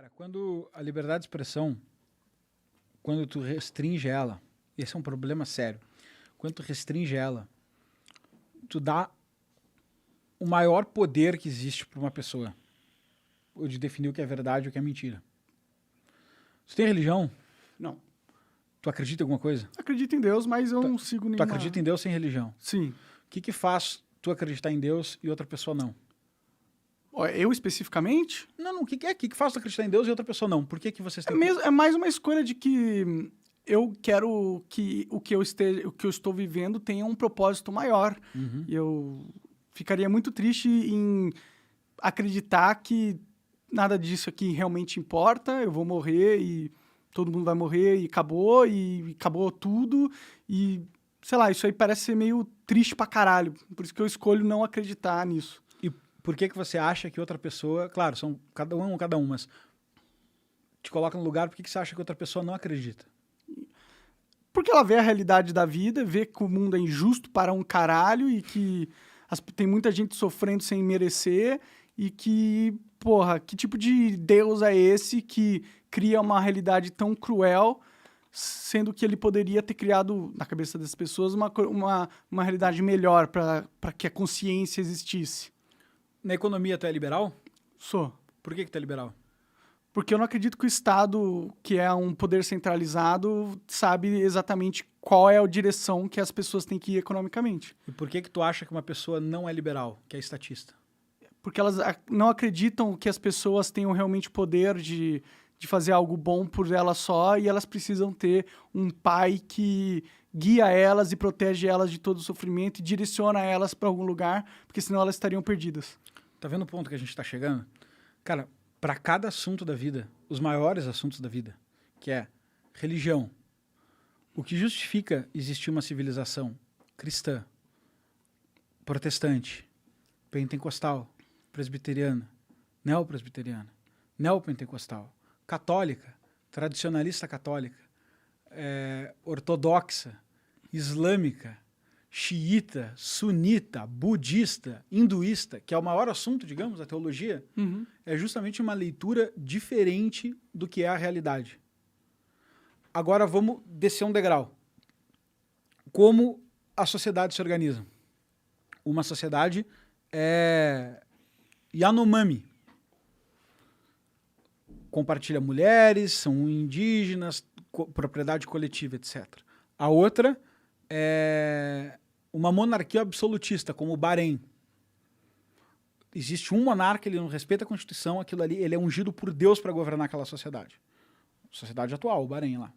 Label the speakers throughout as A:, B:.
A: Cara, quando a liberdade de expressão, quando tu restringe ela, esse é um problema sério. Quando tu restringe ela, tu dá o maior poder que existe para uma pessoa, o de definir o que é verdade e o que é mentira. Tu tem religião?
B: Não.
A: Tu acredita em alguma coisa?
B: Acredito em Deus, mas eu não sigo nenhuma...
A: Tu acredita em Deus sem religião?
B: Sim.
A: O que faz tu acreditar em Deus e outra pessoa não?
B: Ó, eu especificamente?
A: Não, o que faz tu acreditar em Deus e outra pessoa não? Por que vocês têm...
B: É mais uma escolha de que eu quero que o que eu estou vivendo tenha um propósito maior.
A: Uhum.
B: E eu ficaria muito triste em acreditar que nada disso aqui realmente importa, eu vou morrer e todo mundo vai morrer e acabou tudo. E, sei lá, isso aí parece ser meio triste pra caralho. Por isso que eu escolho não acreditar nisso.
A: E por que você acha que outra pessoa... Claro, são cada um, mas te coloca no lugar, por que você acha que outra pessoa não acredita?
B: Porque ela vê a realidade da vida, vê que o mundo é injusto para um caralho e que tem muita gente sofrendo sem merecer e que, porra, que tipo de Deus é esse que cria uma realidade tão cruel, sendo que ele poderia ter criado, na cabeça das pessoas, uma realidade melhor para que a consciência existisse?
A: Na economia tu é liberal?
B: Sou.
A: Por que tu é liberal?
B: Porque eu não acredito que o Estado, que é um poder centralizado, sabe exatamente qual é a direção que as pessoas têm que ir economicamente.
A: E por que tu acha que uma pessoa não é liberal, que é estatista?
B: Porque elas não acreditam que as pessoas tenham realmente poder de fazer algo bom por elas só e elas precisam ter um pai que guia elas e protege elas de todo o sofrimento e direciona elas para algum lugar, porque senão elas estariam perdidas.
A: Tá vendo o ponto que a gente está chegando? Cara, para cada assunto da vida, os maiores assuntos da vida, que é religião, o que justifica existir uma civilização cristã, protestante, pentecostal, presbiteriana, neopresbiteriana, neopentecostal, católica, tradicionalista católica, ortodoxa, islâmica, xiita, sunita, budista, hinduísta, que é o maior assunto, digamos, da teologia, é justamente uma leitura diferente do que é a realidade. Agora vamos descer um degrau. Como a sociedade se organiza? Uma sociedade Yanomami. Compartilha mulheres, são indígenas, propriedade coletiva, etc. A outra é uma monarquia absolutista, como o Bahrein. Existe um monarca, ele não respeita a Constituição, aquilo ali, ele é ungido por Deus para governar aquela sociedade. Sociedade atual, o Bahrein lá.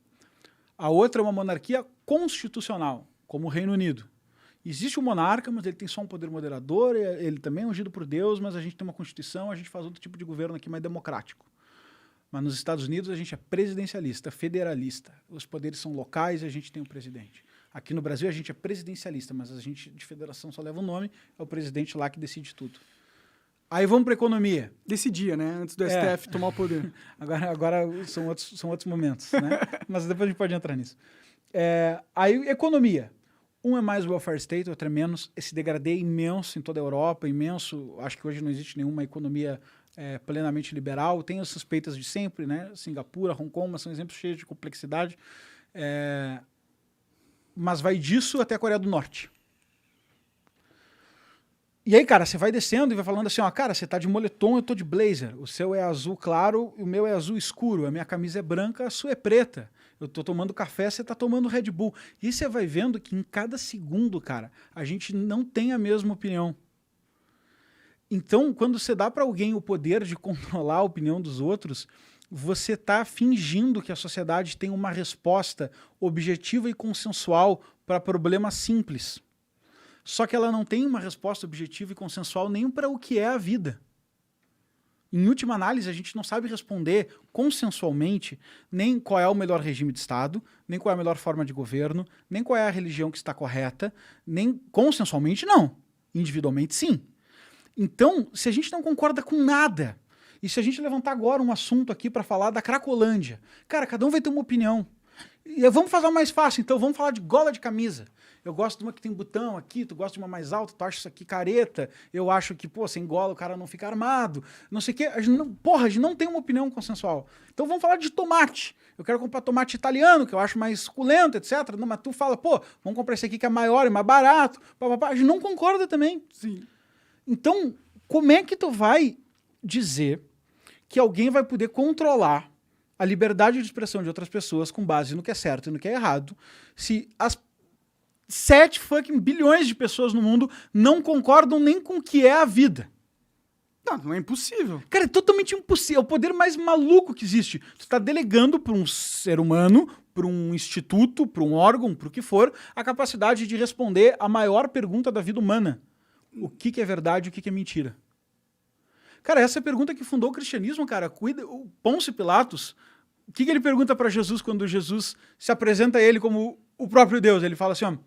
A: A outra é uma monarquia constitucional, como o Reino Unido. Existe um monarca, mas ele tem só um poder moderador, ele também é ungido por Deus, mas a gente tem uma Constituição, a gente faz outro tipo de governo aqui mais democrático. Mas nos Estados Unidos a gente é presidencialista, federalista. Os poderes são locais e a gente tem um presidente. Aqui no Brasil a gente é presidencialista, mas a gente de federação só leva o nome, é o presidente lá que decide tudo. Aí vamos para a economia.
B: Decidia, né? Antes do STF tomar o poder.
A: Agora são outros momentos, né? Mas depois a gente pode entrar nisso. Aí, economia. Um é mais welfare state, outro é menos. Esse degradê é imenso em toda a Europa, imenso. Acho que hoje não existe nenhuma economia plenamente liberal. Tem as suspeitas de sempre, né? Singapura, Hong Kong, mas são exemplos cheios de complexidade. Mas vai disso até a Coreia do Norte. E aí, cara, você vai descendo e vai falando assim, ó, cara, você tá de moletom, eu tô de blazer. O seu é azul claro, o meu é azul escuro. A minha camisa é branca, a sua é preta. Eu tô tomando café, você tá tomando Red Bull. E você vai vendo que em cada segundo, cara, a gente não tem a mesma opinião. Então, quando você dá para alguém o poder de controlar a opinião dos outros, você tá fingindo que a sociedade tem uma resposta objetiva e consensual para problemas simples. Só que ela não tem uma resposta objetiva e consensual nem para o que é a vida. Em última análise, a gente não sabe responder consensualmente nem qual é o melhor regime de Estado, nem qual é a melhor forma de governo, nem qual é a religião que está correta, nem consensualmente não. Individualmente sim. Então, se a gente não concorda com nada, e se a gente levantar agora um assunto aqui para falar da Cracolândia, cara, cada um vai ter uma opinião. E vamos fazer uma mais fácil, então vamos falar de gola de camisa. Eu gosto de uma que tem botão aqui, tu gosta de uma mais alta, tu acha isso aqui careta, eu acho que, pô, sem gola o cara não fica armado, não sei o quê. A gente não tem uma opinião consensual. Então vamos falar de tomate. Eu quero comprar tomate italiano, que eu acho mais suculento, etc. Não, mas tu fala, pô, vamos comprar esse aqui que é maior e mais barato. A gente não concorda também.
B: Sim.
A: Então, como é que tu vai dizer que alguém vai poder controlar a liberdade de expressão de outras pessoas com base no que é certo e no que é errado, se as 7 fucking bilhões de pessoas no mundo não concordam nem com o que é a vida?
B: Não é impossível.
A: Cara, é totalmente impossível. É o poder mais maluco que existe. Tu tá delegando para um ser humano, para um instituto, para um órgão, para o que for, a capacidade de responder a maior pergunta da vida humana. O que é verdade e o que é mentira? Cara, essa é a pergunta que fundou o cristianismo, cara. O Pôncio Pilatos, o que ele pergunta para Jesus quando Jesus se apresenta a ele como o próprio Deus? Ele fala assim, ó,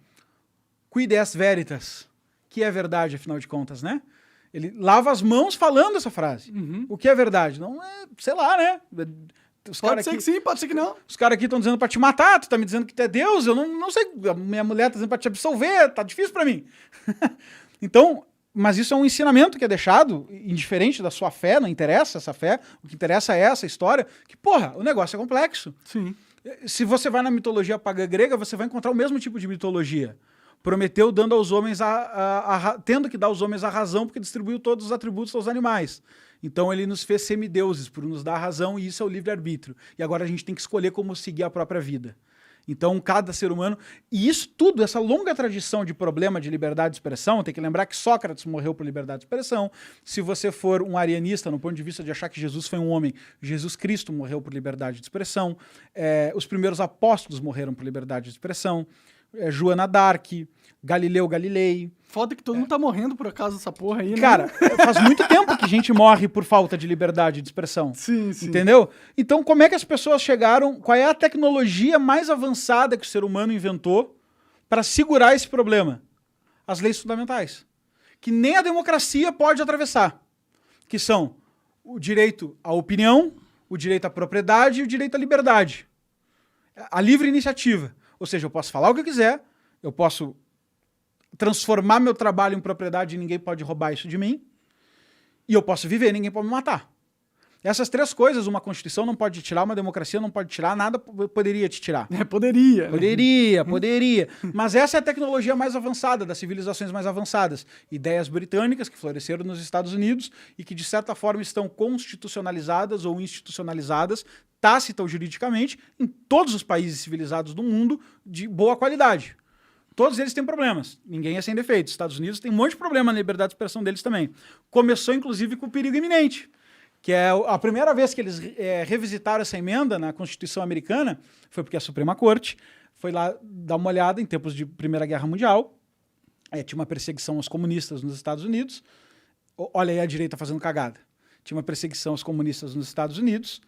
A: quid est veritas, que é verdade, afinal de contas, né? Ele lava as mãos falando essa frase.
B: Uhum.
A: O que é verdade? Não é, sei lá, né?
B: Pode ser que sim, pode ser que não.
A: Os caras aqui estão dizendo pra te matar, tu tá me dizendo que tu é Deus, eu não sei, a minha mulher tá dizendo pra te absolver, tá difícil pra mim. Então, mas isso é um ensinamento que é deixado, indiferente da sua fé, não interessa essa fé, o que interessa é essa história, que, porra, o negócio é complexo.
B: Sim.
A: Se você vai na mitologia pagã grega, você vai encontrar o mesmo tipo de mitologia. Prometeu dando aos homens tendo que dar aos homens a razão, porque distribuiu todos os atributos aos animais. Então ele nos fez semideuses por nos dar a razão, e isso é o livre-arbítrio. E agora a gente tem que escolher como seguir a própria vida. Então cada ser humano... E isso tudo, essa longa tradição de problema de liberdade de expressão, tem que lembrar que Sócrates morreu por liberdade de expressão. Se você for um arianista, no ponto de vista de achar que Jesus foi um homem, Jesus Cristo morreu por liberdade de expressão. Os primeiros apóstolos morreram por liberdade de expressão. Joana d'Arc, Galileu Galilei.
B: Foda que todo mundo tá morrendo por acaso dessa porra aí, né?
A: Cara, faz muito tempo que a gente morre por falta de liberdade de expressão.
B: Sim, sim.
A: Entendeu? Então, como é que as pessoas chegaram? Qual é a tecnologia mais avançada que o ser humano inventou para segurar esse problema? As leis fundamentais. Que nem a democracia pode atravessar. Que são o direito à opinião, o direito à propriedade e o direito à liberdade. A livre iniciativa. Ou seja, eu posso falar o que eu quiser, eu posso transformar meu trabalho em propriedade e ninguém pode roubar isso de mim, e eu posso viver, ninguém pode me matar. Essas 3 coisas, uma Constituição não pode tirar, uma democracia não pode tirar, nada poderia te tirar.
B: Poderia.
A: Poderia. Mas essa é a tecnologia mais avançada, das civilizações mais avançadas. Ideias britânicas que floresceram nos Estados Unidos e que, de certa forma, estão constitucionalizadas ou institucionalizadas, tácita ou juridicamente, em todos os países civilizados do mundo de boa qualidade. Todos eles têm problemas. Ninguém é sem defeitos. Os Estados Unidos tem um monte de problema na liberdade de expressão deles também. Começou, inclusive, com o perigo iminente, que é a primeira vez que eles revisitaram essa emenda na Constituição americana, foi porque a Suprema Corte foi lá dar uma olhada em tempos de Primeira Guerra Mundial. Tinha uma perseguição aos comunistas nos Estados Unidos. Olha aí a direita fazendo cagada. Tinha uma perseguição aos comunistas nos Estados Unidos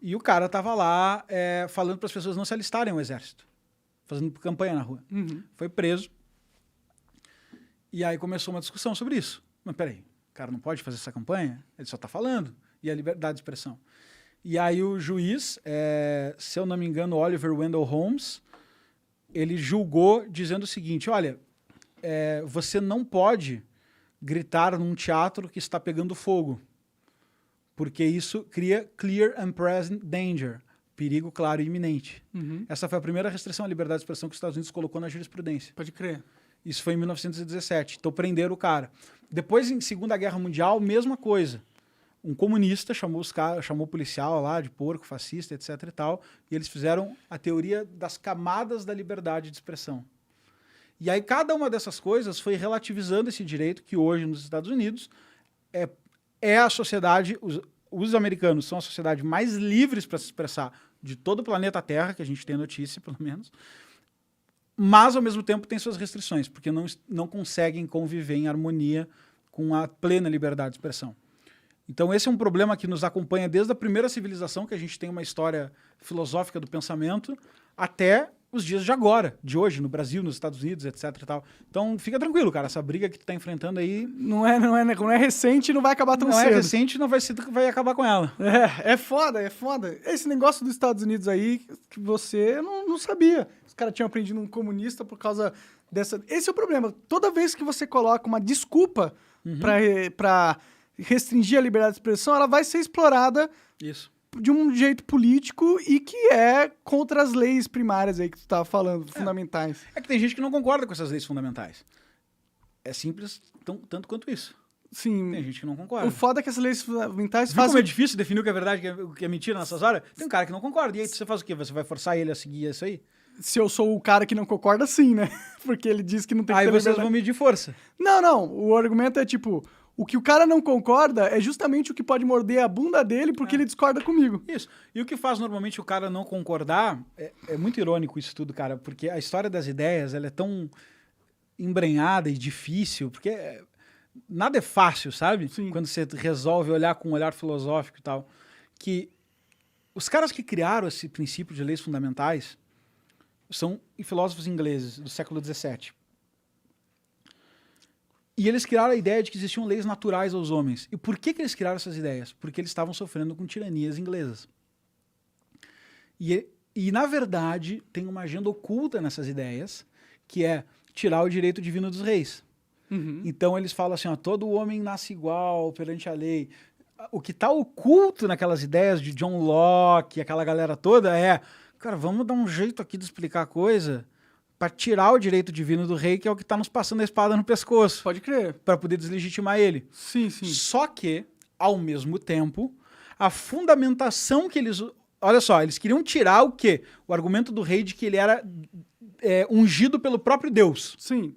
A: e o cara estava lá falando para as pessoas não se alistarem ao exército, fazendo campanha na rua.
B: Uhum.
A: Foi preso. E aí começou uma discussão sobre isso. Mas peraí, o cara não pode fazer essa campanha? Ele só está falando. E a liberdade de expressão. E aí o juiz, se eu não me engano, Oliver Wendell Holmes, ele julgou dizendo o seguinte, olha, você não pode gritar num teatro que está pegando fogo, porque isso cria clear and present danger, perigo claro e iminente.
B: Uhum.
A: Essa foi a primeira restrição à liberdade de expressão que os Estados Unidos colocou na jurisprudência.
B: Pode crer.
A: Isso foi em 1917. Então prenderam o cara. Depois, em Segunda Guerra Mundial, mesma coisa. Um comunista chamou o policial lá de porco, fascista, etc. e tal, e eles fizeram a teoria das camadas da liberdade de expressão. E aí cada uma dessas coisas foi relativizando esse direito que hoje nos Estados Unidos é a sociedade, os americanos são a sociedade mais livres para se expressar de todo o planeta Terra, que a gente tem notícia, pelo menos, mas ao mesmo tempo tem suas restrições, porque não conseguem conviver em harmonia com a plena liberdade de expressão. Então esse é um problema que nos acompanha desde a primeira civilização, que a gente tem uma história filosófica do pensamento, até os dias de agora, de hoje, no Brasil, nos Estados Unidos, etc e tal. Então, fica tranquilo, cara. Essa briga que tu tá enfrentando aí
B: Não é recente e não vai acabar tão
A: não
B: cedo.
A: é recente, não vai ser tu que vai acabar com ela.
B: É foda, é foda. Esse negócio dos Estados Unidos aí, que você não sabia. Os caras tinham aprendido um comunista por causa dessa... Esse é o problema. Toda vez que você coloca uma desculpa pra restringir a liberdade de expressão, ela vai ser explorada
A: Isso.
B: de um jeito político e que é contra as leis primárias aí que tu tava falando, fundamentais.
A: É que tem gente que não concorda com essas leis fundamentais. É simples tanto quanto isso.
B: Sim.
A: Tem gente que não concorda.
B: O foda é que essas leis fundamentais
A: Você viu como
B: fazem...
A: é difícil definir o que é verdade e o que é mentira nessas horas? Tem um cara que não concorda. E aí você faz o quê? Você vai forçar ele a seguir isso aí?
B: Se eu sou o cara que não concorda, sim, né? Porque ele diz que não tem que
A: Aí
B: ter
A: vocês
B: liberdade.
A: vão medir força.
B: Não. O argumento é tipo... O que o cara não concorda é justamente o que pode morder a bunda dele porque ele discorda comigo.
A: Isso. E o que faz normalmente o cara não concordar, é muito irônico isso tudo, cara, porque a história das ideias, ela é tão embrenhada e difícil, porque nada é fácil, sabe?
B: Sim.
A: Quando você resolve olhar com um olhar filosófico e tal, que os caras que criaram esse princípio de leis fundamentais são filósofos ingleses do século XVII. E eles criaram a ideia de que existiam leis naturais aos homens. E por que eles criaram essas ideias? Porque eles estavam sofrendo com tiranias inglesas. E, na verdade, tem uma agenda oculta nessas ideias, que é tirar o direito divino dos reis. Então eles falam assim, ó, todo homem nasce igual perante a lei. O que está oculto naquelas ideias de John Locke, aquela galera toda, cara, vamos dar um jeito aqui de explicar a coisa para tirar o direito divino do rei, que é o que está nos passando a espada no pescoço.
B: Pode crer.
A: Para poder deslegitimar ele.
B: Sim.
A: Só que, ao mesmo tempo, a fundamentação que eles... Olha só, eles queriam tirar o quê? O argumento do rei de que ele era ungido pelo próprio Deus.
B: Sim.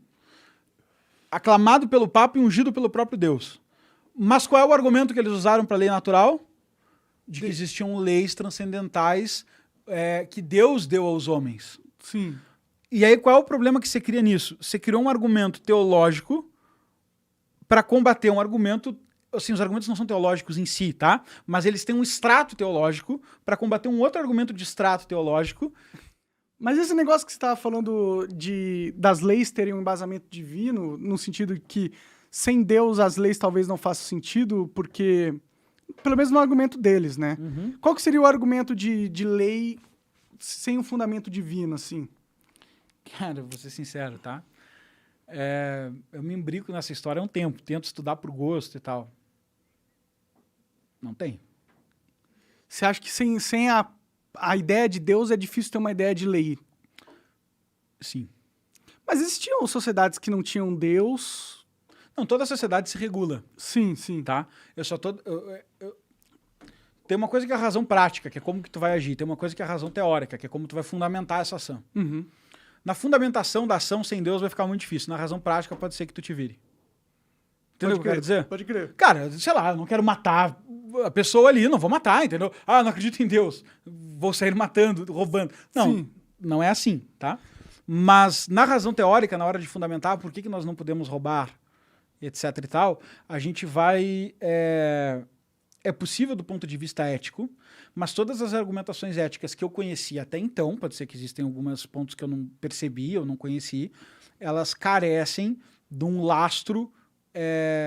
A: Aclamado pelo Papa e ungido pelo próprio Deus. Mas qual é o argumento que eles usaram para a lei natural? De que existiam leis transcendentais que Deus deu aos homens.
B: Sim.
A: E aí qual é o problema que você cria nisso? Você criou um argumento teológico para combater um argumento... Assim, os argumentos não são teológicos em si, tá? Mas eles têm um extrato teológico para combater um outro argumento de extrato teológico.
B: Mas esse negócio que você estava falando das leis terem um embasamento divino, no sentido que sem Deus as leis talvez não façam sentido, porque... Pelo menos no argumento deles, né? Qual que seria o argumento de lei sem um fundamento divino, assim?
A: Cara, vou ser sincero, tá? Eu me imbrico nessa história há um tempo, tento estudar por gosto e tal. Não tem.
B: Você acha que sem a ideia de Deus é difícil ter uma ideia de lei?
A: Sim.
B: Mas existiam sociedades que não tinham Deus?
A: Não, toda a sociedade se regula,
B: Sim.
A: tá? Tem uma coisa que é a razão prática, que é como que tu vai agir. Tem uma coisa que é a razão teórica, que é como tu vai fundamentar essa ação. Na fundamentação da ação sem Deus vai ficar muito difícil. Na razão prática pode ser que tu te vire. Entendeu o que eu quero dizer?
B: Pode crer.
A: Cara, sei lá, eu não quero matar a pessoa ali, não vou matar, entendeu? Ah, não acredito em Deus, vou sair matando, roubando. Não,
B: Sim.
A: Não é assim, tá? Mas na razão teórica, na hora de fundamentar por que nós não podemos roubar, etc e tal, a gente vai... É possível do ponto de vista ético, mas todas as argumentações éticas que eu conheci até então, pode ser que existem alguns pontos que eu não percebi, eu não conheci, elas carecem de um lastro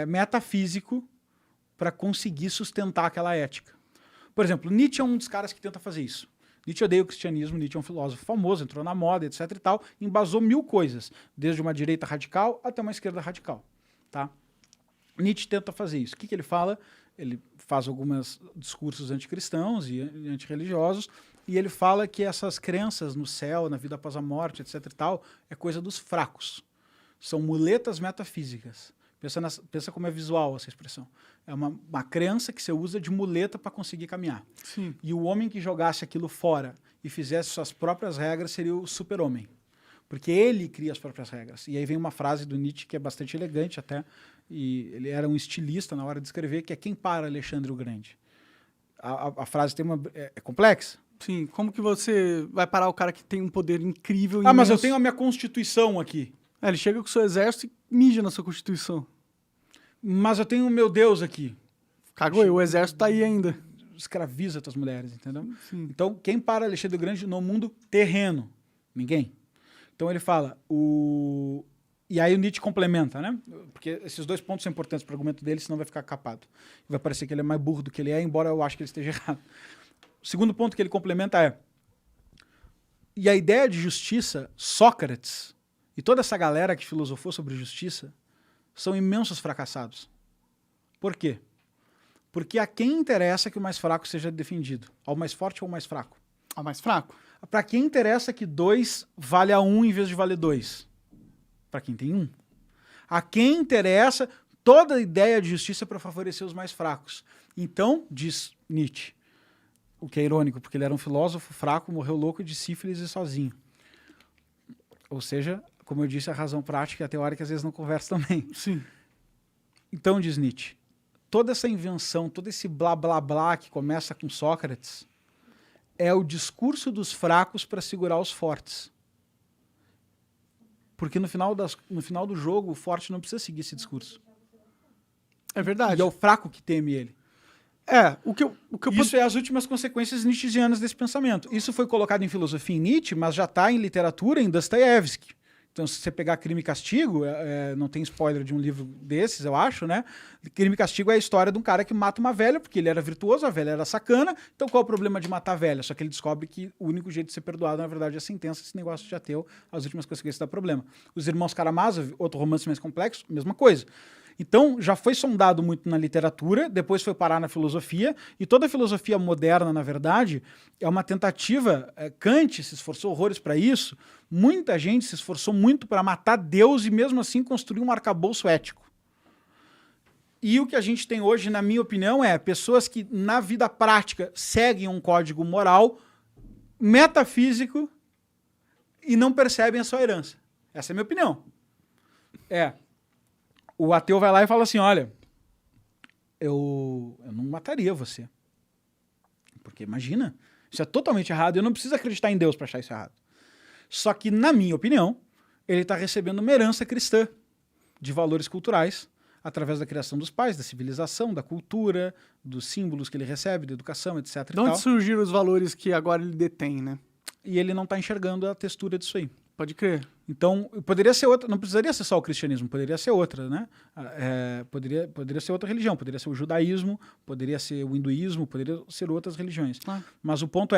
A: metafísico para conseguir sustentar aquela ética. Por exemplo, Nietzsche é um dos caras que tenta fazer isso. Nietzsche odeia o cristianismo, Nietzsche é um filósofo famoso, entrou na moda, etc e tal, embasou 1000 coisas, desde uma direita radical até uma esquerda radical, tá? Nietzsche tenta fazer isso. O que ele fala? Ele faz alguns discursos anticristãos e antirreligiosos, e ele fala que essas crenças no céu, na vida após a morte, etc e tal, é coisa dos fracos. São muletas metafísicas. Pensa como é visual essa expressão. É uma crença que você usa de muleta para conseguir caminhar.
B: Sim.
A: E o homem que jogasse aquilo fora e fizesse suas próprias regras seria o super-homem. Porque ele cria as próprias regras. E aí vem uma frase do Nietzsche que é bastante elegante até, e ele era um estilista na hora de escrever, que é quem para Alexandre o Grande. A frase tem é complexa.
B: Sim, como que você vai parar o cara que tem um poder incrível?
A: Mas eu
B: imenso?
A: tenho a minha Constituição aqui.
B: Ele chega com o seu exército e mija na sua Constituição.
A: Mas eu tenho o meu Deus aqui.
B: Cagou, e o exército tá aí ainda.
A: Escraviza tuas mulheres, entendeu?
B: Sim.
A: Então, quem para Alexandre o Grande no mundo terreno? Ninguém. Então ele fala, e aí o Nietzsche complementa, né? Porque esses 2 pontos são importantes para o argumento dele, senão vai ficar capado. Vai parecer que ele é mais burro do que ele é, embora eu ache que ele esteja errado. O segundo ponto que ele complementa é, e a ideia de justiça, Sócrates e toda essa galera que filosofou sobre justiça são imensos fracassados. Por quê? Porque a quem interessa que o mais fraco seja defendido? Ao mais forte ou ao mais fraco?
B: Ao mais fraco.
A: Para quem interessa que 2 vale a 1 em vez de valer 2? Para quem tem 1. A quem interessa toda a ideia de justiça para favorecer os mais fracos? Então, diz Nietzsche, o que é irônico, porque ele era um filósofo fraco, morreu louco de sífilis e sozinho. Ou seja, como eu disse, a razão prática e a teórica às vezes não conversam também.
B: Sim.
A: Então, diz Nietzsche, toda essa invenção, todo esse blá blá blá que começa com Sócrates é o discurso dos fracos para segurar os fortes. Porque no final do jogo, o forte não precisa seguir esse discurso.
B: É verdade.
A: E é o fraco que teme ele. Isso é as últimas consequências nietzschianas desse pensamento. Isso foi colocado em filosofia em Nietzsche, mas já está em literatura em Dostoiévski. Então, se você pegar Crime e Castigo, não tem spoiler de um livro desses, eu acho, né? Crime e Castigo é a história de um cara que mata uma velha, porque ele era virtuoso, a velha era sacana. Então, qual é o problema de matar a velha? Só que ele descobre que o único jeito de ser perdoado, na verdade, é a sentença. Esse negócio de ateu, as últimas consequências dá problema. Os Irmãos Karamazov, outro romance mais complexo, mesma coisa. Então, já foi sondado muito na literatura, depois foi parar na filosofia, e toda a filosofia moderna, na verdade, é uma tentativa. Kant se esforçou horrores para isso, muita gente se esforçou muito para matar Deus e mesmo assim construir um arcabouço ético. E o que a gente tem hoje, na minha opinião, é pessoas que na vida prática seguem um código moral metafísico e não percebem a sua herança. Essa é a minha opinião. O ateu vai lá e fala assim, olha, eu não mataria você. Porque imagina, isso é totalmente errado, eu não preciso acreditar em Deus para achar isso errado. Só que, na minha opinião, ele está recebendo uma herança cristã de valores culturais, através da criação dos pais, da civilização, da cultura, dos símbolos que ele recebe, da educação, etc.
B: De onde surgiram os valores que agora ele detém, né?
A: E ele não está enxergando a textura disso aí.
B: Pode crer.
A: Então, poderia ser outra, não precisaria ser só o cristianismo, poderia ser outra, né? Poderia ser outra religião, poderia ser o judaísmo, poderia ser o hinduísmo, poderia ser outras religiões. Mas o ponto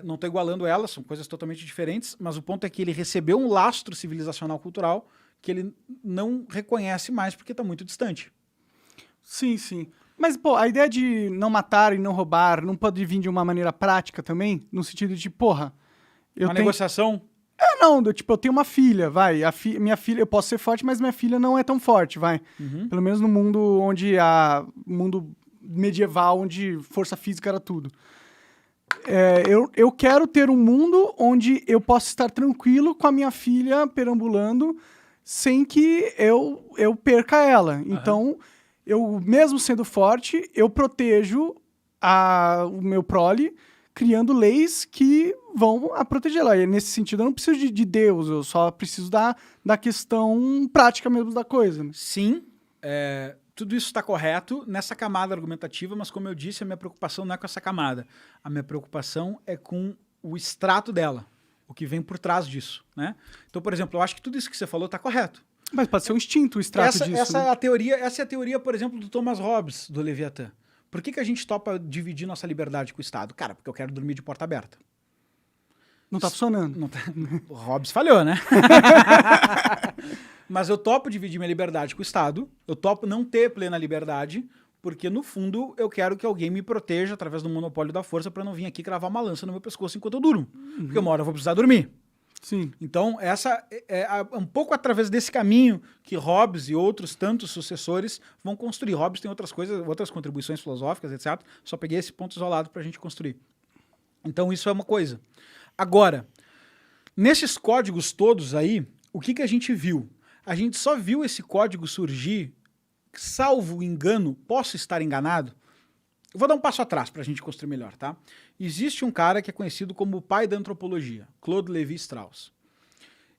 A: não estou igualando elas, são coisas totalmente diferentes, mas o ponto é que ele recebeu um lastro civilizacional cultural que ele não reconhece mais porque está muito distante.
B: Sim, sim. Mas, pô, a ideia de não matar e não roubar não pode vir de uma maneira prática também? No sentido de, porra...
A: negociação...
B: Não, eu tenho uma filha, vai. Minha filha, eu posso ser forte, mas minha filha não é tão forte, vai.
A: Uhum.
B: Pelo menos no mundo mundo medieval, onde força física era tudo. Eu quero ter um mundo onde eu possa estar tranquilo com a minha filha perambulando sem que eu perca ela. Uhum. Então, eu, mesmo sendo forte, eu protejo o meu prole, criando leis que vão a protegê-la. E nesse sentido, eu não preciso de Deus, eu só preciso da questão prática mesmo da coisa. Né?
A: Sim, tudo isso está correto nessa camada argumentativa, mas como eu disse, a minha preocupação não é com essa camada. A minha preocupação é com o extrato dela, o que vem por trás disso. Né? Então, por exemplo, eu acho que tudo isso que você falou está correto.
B: Mas pode ser um instinto o extrato disso.
A: Essa
B: né?
A: é a teoria, por exemplo, do Thomas Hobbes, do Leviatã. Por que a gente topa dividir nossa liberdade com o Estado? Cara, porque eu quero dormir de porta aberta.
B: Não tá funcionando.
A: O Hobbes falhou, né? Mas eu topo dividir minha liberdade com o Estado, eu topo não ter plena liberdade, porque, no fundo, eu quero que alguém me proteja através do monopólio da força para não vir aqui cravar uma lança no meu pescoço enquanto eu durmo. Uhum. Porque uma hora eu vou precisar dormir.
B: Sim.
A: Então, essa é um pouco através desse caminho que Hobbes e outros tantos sucessores vão construir. Hobbes tem outras coisas, outras contribuições filosóficas, etc. Só peguei esse ponto isolado para a gente construir. Então, isso é uma coisa. Agora, nesses códigos todos aí, o que a gente viu? A gente só viu esse código surgir, salvo engano, posso estar enganado? Eu vou dar um passo atrás para a gente construir melhor, tá? Existe um cara que é conhecido como o pai da antropologia, Claude Lévi-Strauss.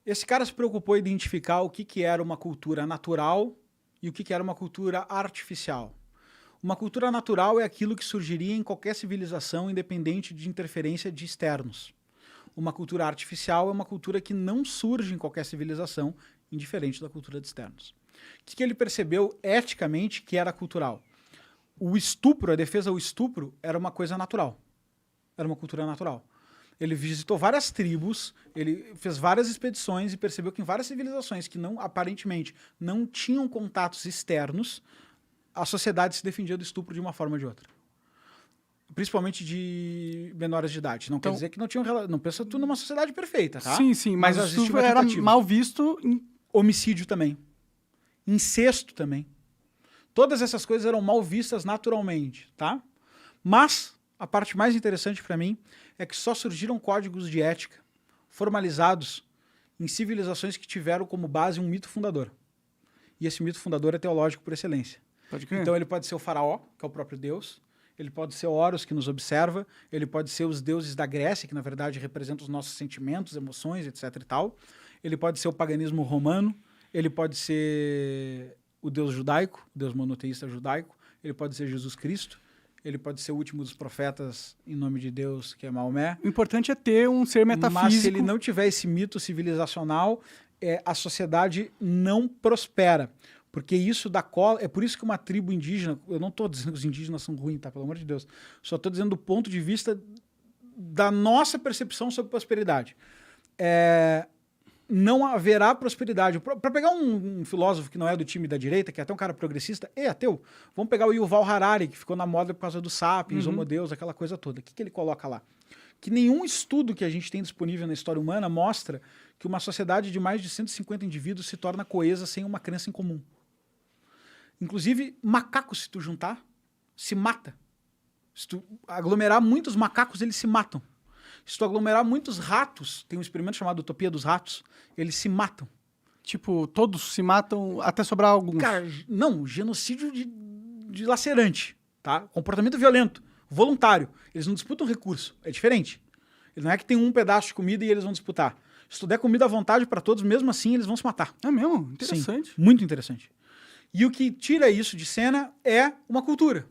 A: Esse cara se preocupou em identificar o que era uma cultura natural e o que era uma cultura artificial. Uma cultura natural é aquilo que surgiria em qualquer civilização independente de interferência de externos. Uma cultura artificial é uma cultura que não surge em qualquer civilização, indiferente da cultura de externos. O que ele percebeu eticamente que era cultural? O estupro, a defesa ao estupro, era uma coisa natural. Era uma cultura natural. Ele visitou várias tribos, ele fez várias expedições e percebeu que em várias civilizações que aparentemente não tinham contatos externos, a sociedade se defendia do estupro de uma forma ou de outra. Principalmente de menores de idade. Não quer dizer que não tinham... Não pensa tu numa sociedade perfeita, tá?
B: Sim, mas o estupro era mal visto.
A: Homicídio também. Incesto também. Todas essas coisas eram mal vistas naturalmente, tá? Mas a parte mais interessante para mim é que só surgiram códigos de ética formalizados em civilizações que tiveram como base um mito fundador. E esse mito fundador é teológico por excelência.
B: Pode crer.
A: Então ele pode ser o faraó, que é o próprio Deus, ele pode ser Horus, que nos observa, ele pode ser os deuses da Grécia, que na verdade representam os nossos sentimentos, emoções, etc e tal. Ele pode ser o paganismo romano, ele pode ser o Deus judaico, o Deus monoteísta judaico, ele pode ser Jesus Cristo, ele pode ser o último dos profetas em nome de Deus, que é Maomé.
B: O importante é ter um ser metafísico.
A: Mas se ele não tiver esse mito civilizacional, a sociedade não prospera. Porque isso da cola... É por isso que uma tribo indígena... Eu não estou dizendo que os indígenas são ruins, tá? Pelo amor de Deus. Só estou dizendo do ponto de vista da nossa percepção sobre prosperidade. Não haverá prosperidade. Para pegar um filósofo que não é do time da direita, que é até um cara progressista, é ateu, vamos pegar o Yuval Harari, que ficou na moda por causa do Sapiens, Homo Deus, aquela coisa toda. O que ele coloca lá? Que nenhum estudo que a gente tem disponível na história humana mostra que uma sociedade de mais de 150 indivíduos se torna coesa sem uma crença em comum. Inclusive, macacos, se tu juntar, se mata. Se tu aglomerar muitos macacos, eles se matam. Se tu aglomerar muitos ratos, tem um experimento chamado Utopia dos Ratos, eles se matam.
B: Tipo, todos se matam até sobrar alguns.
A: Cara, não, genocídio de lacerante, tá? Comportamento violento, voluntário. Eles não disputam recurso, é diferente. Não é que tem um pedaço de comida e eles vão disputar. Se tu der comida à vontade para todos, mesmo assim, eles vão se matar.
B: É mesmo? Interessante.
A: Sim, muito interessante. E o que tira isso de cena é uma cultura.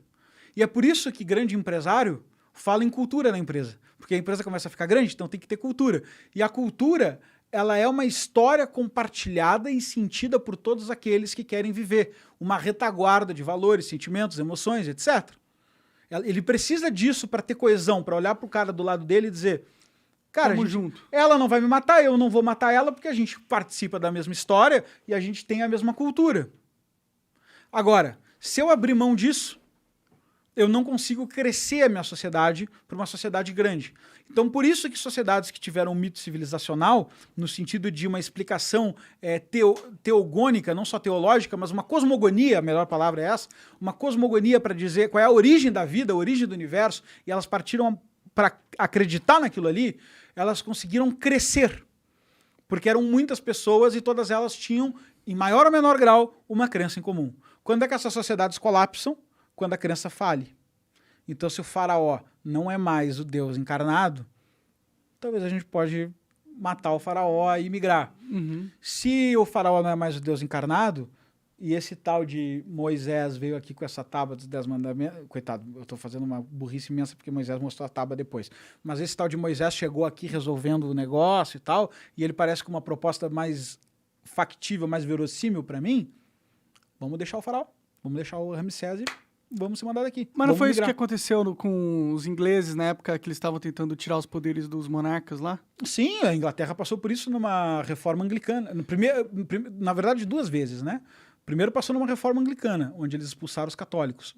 A: E é por isso que grande empresário fala em cultura na empresa. Porque a empresa começa a ficar grande, então tem que ter cultura. E a cultura, ela é uma história compartilhada e sentida por todos aqueles que querem viver. Uma retaguarda de valores, sentimentos, emoções, etc. Ele precisa disso para ter coesão, para olhar para o cara do lado dele e dizer... Cara,
B: junto.
A: Ela não vai me matar, eu não vou matar ela, porque a gente participa da mesma história e a gente tem a mesma cultura. Agora, se eu abrir mão disso, eu não consigo crescer a minha sociedade para uma sociedade grande. Então, por isso que sociedades que tiveram um mito civilizacional, no sentido de uma explicação teogônica, não só teológica, mas uma cosmogonia, a melhor palavra é essa, uma cosmogonia para dizer qual é a origem da vida, a origem do universo, e elas partiram para acreditar naquilo ali, elas conseguiram crescer. Porque eram muitas pessoas e todas elas tinham, em maior ou menor grau, uma crença em comum. Quando é que essas sociedades colapsam? Quando a crença fale. Então, se o faraó não é mais o Deus encarnado, talvez a gente pode matar o faraó e migrar. Se o faraó não é mais o Deus encarnado, e esse tal de Moisés veio aqui com essa tábua dos 10 mandamentos... Coitado, eu estou fazendo uma burrice imensa porque Moisés mostrou a tábua depois. Mas esse tal de Moisés chegou aqui resolvendo o negócio e tal, e ele parece com uma proposta mais factível, mais verossímil para mim. Vamos deixar o faraó, vamos deixar o Ramsés e vamos se mandar daqui.
B: Mas não foi isso que aconteceu com os ingleses na época que eles estavam tentando tirar os poderes dos monarcas lá?
A: Sim, a Inglaterra passou por isso numa reforma anglicana. Na verdade, 2 vezes, né? Primeiro passou numa reforma anglicana, onde eles expulsaram os católicos.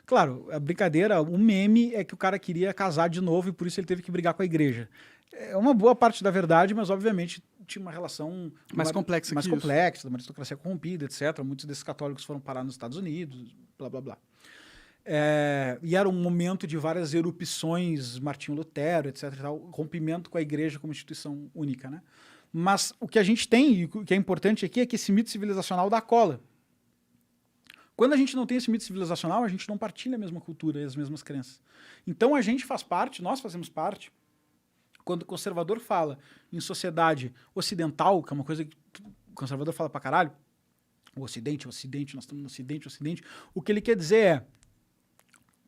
A: Claro, a brincadeira, o meme é que o cara queria casar de novo e por isso ele teve que brigar com a igreja. É uma boa parte da verdade, mas obviamente tinha uma relação
B: mais complexa,
A: da aristocracia corrompida, etc. Muitos desses católicos foram parar nos Estados Unidos, blá, blá, blá. E era um momento de várias erupções, Martinho Lutero, etc. Tal, rompimento com a igreja como instituição única, né? Mas o que a gente tem, e o que é importante aqui, é que esse mito civilizacional dá cola. Quando a gente não tem esse mito civilizacional, a gente não partilha a mesma cultura e as mesmas crenças. Então a gente faz parte, nós fazemos parte, quando o conservador fala em sociedade ocidental, que é uma coisa que o conservador fala pra caralho, o Ocidente, nós estamos no Ocidente, o que ele quer dizer é,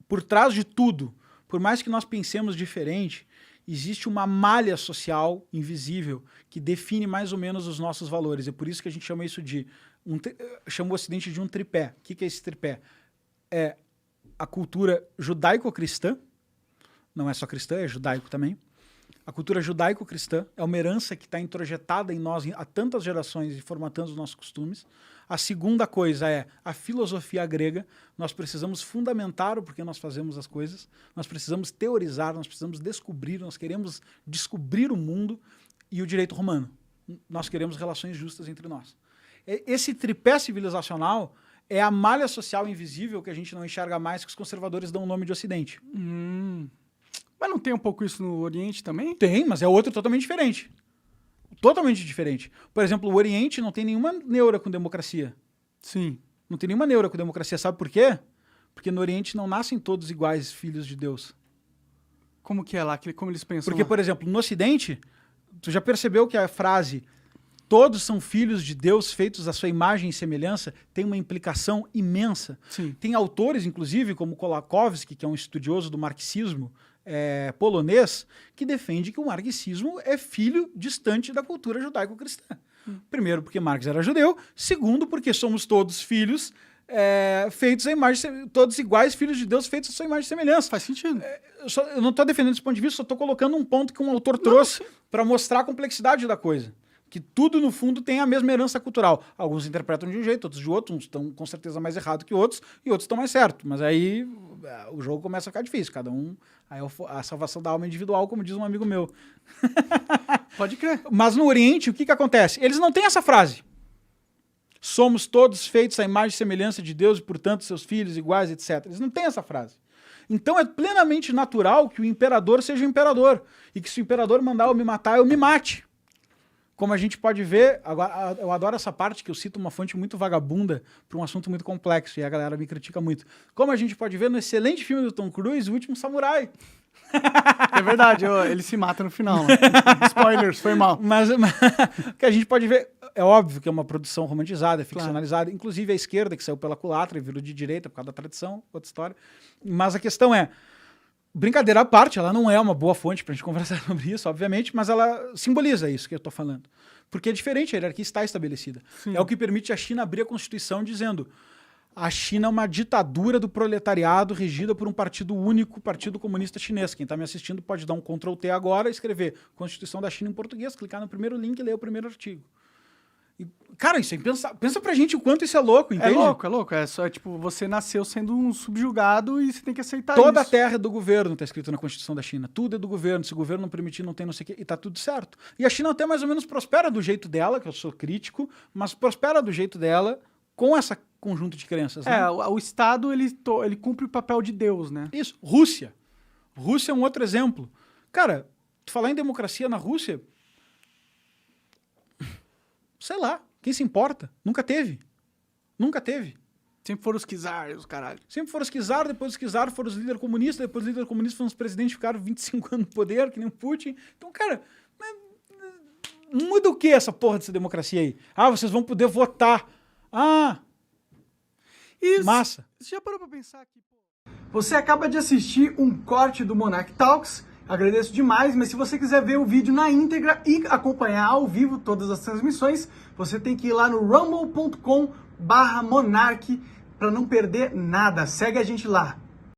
A: por trás de tudo, por mais que nós pensemos diferente, existe uma malha social invisível que define mais ou menos os nossos valores. É por isso que a gente chama isso de... chama o Ocidente de um tripé. O que é esse tripé? É a cultura judaico-cristã, não é só cristã, é judaico também. A cultura judaico-cristã é uma herança que está introjetada em nós há tantas gerações e formatando os nossos costumes. A segunda coisa é a filosofia grega. Nós precisamos fundamentar o porquê nós fazemos as coisas. Nós precisamos teorizar, nós precisamos descobrir, nós queremos descobrir o mundo. E o direito romano. Nós queremos relações justas entre nós. Esse tripé civilizacional é a malha social invisível que a gente não enxerga mais, que os conservadores dão o nome de Ocidente.
B: Mas não tem um pouco isso no Oriente também?
A: Tem, mas é outro totalmente diferente. Totalmente diferente. Por exemplo, o Oriente não tem nenhuma neura com democracia.
B: Sim.
A: Não tem nenhuma neura com democracia. Sabe por quê? Porque no Oriente não nascem todos iguais filhos de Deus.
B: Como que é lá? Como eles pensam
A: Porque,
B: lá?
A: por exemplo, no Ocidente, tu já percebeu que a frase todos são filhos de Deus feitos à sua imagem e semelhança tem uma implicação imensa.
B: Sim.
A: Tem autores, inclusive, como Kolakowski, que é um estudioso do marxismo polonês, que defende que o marxismo é filho distante da cultura judaico-cristã. Primeiro, porque Marx era judeu. Segundo, porque somos todos filhos feitos à imagem, todos iguais, filhos de Deus feitos à sua imagem e semelhança.
B: Faz sentido.
A: Eu não estou defendendo esse ponto de vista, só estou colocando um ponto que um autor trouxe para mostrar a complexidade da coisa. Que tudo, no fundo, tem a mesma herança cultural. Alguns interpretam de um jeito, outros de outro, uns estão com certeza mais errado que outros, e outros estão mais certo. Mas aí o jogo começa a ficar difícil. Cada um... Aí a salvação da alma é individual, como diz um amigo meu.
B: Pode crer.
A: Mas no Oriente, o que acontece? Eles não têm essa frase. Somos todos feitos à imagem e semelhança de Deus e, portanto, seus filhos iguais, etc. Eles não têm essa frase. Então é plenamente natural que o imperador seja o imperador. E que se o imperador mandar eu me matar, eu me mate. Como a gente pode ver, agora, eu adoro essa parte que eu cito uma fonte muito vagabunda para um assunto muito complexo, e a galera me critica muito. Como a gente pode ver no excelente filme do Tom Cruise, O Último Samurai.
B: É verdade, ele se mata no final. Spoilers, foi mal.
A: Mas que a gente pode ver, é óbvio que é uma produção romantizada, é ficcionalizada, claro. Inclusive a esquerda, que saiu pela culatra e virou de direita por causa da tradição, outra história. Mas a questão é, brincadeira à parte, ela não é uma boa fonte para a gente conversar sobre isso, obviamente, mas ela simboliza isso que eu estou falando. Porque é diferente, a hierarquia está estabelecida. Sim. É o que permite a China abrir a Constituição dizendo a China é uma ditadura do proletariado regida por um partido único, Partido Comunista Chinês. Quem está me assistindo pode dar um Ctrl+T agora, escrever Constituição da China em português, clicar no primeiro link e ler o primeiro artigo. E, cara, isso aí, pensa pra gente o quanto isso é louco, entende?
B: É louco. É só, tipo, você nasceu sendo um subjugado e você tem que aceitar
A: Toda
B: isso.
A: a terra é do governo, tá escrito na Constituição da China. Tudo é do governo. Se o governo não permitir, não tem não sei o quê. E tá tudo certo. E a China até mais ou menos prospera do jeito dela, que eu sou crítico, mas prospera do jeito dela com essa conjunto de crenças. Né?
B: O Estado, ele cumpre o papel de Deus, né?
A: Isso. Rússia. Rússia é um outro exemplo. Cara, tu falar em democracia na Rússia... Sei lá, quem se importa? Nunca teve. Nunca teve.
B: Sempre foram os czares, os caralho.
A: Sempre foram os czares, depois os czares foram os líderes comunistas, depois os líderes comunistas foram os presidentes que ficaram 25 anos no poder, que nem o Putin. Então, cara, muda o que essa porra dessa democracia aí? Ah, vocês vão poder votar. Ah,
B: isso.
A: Massa.
B: Você já parou pra pensar aqui? Você acaba de assistir um corte do Monarch Talks. Agradeço demais, mas se você quiser ver o vídeo na íntegra e acompanhar ao vivo todas as transmissões, você tem que ir lá no rumble.com/monarch para não perder nada. Segue a gente lá.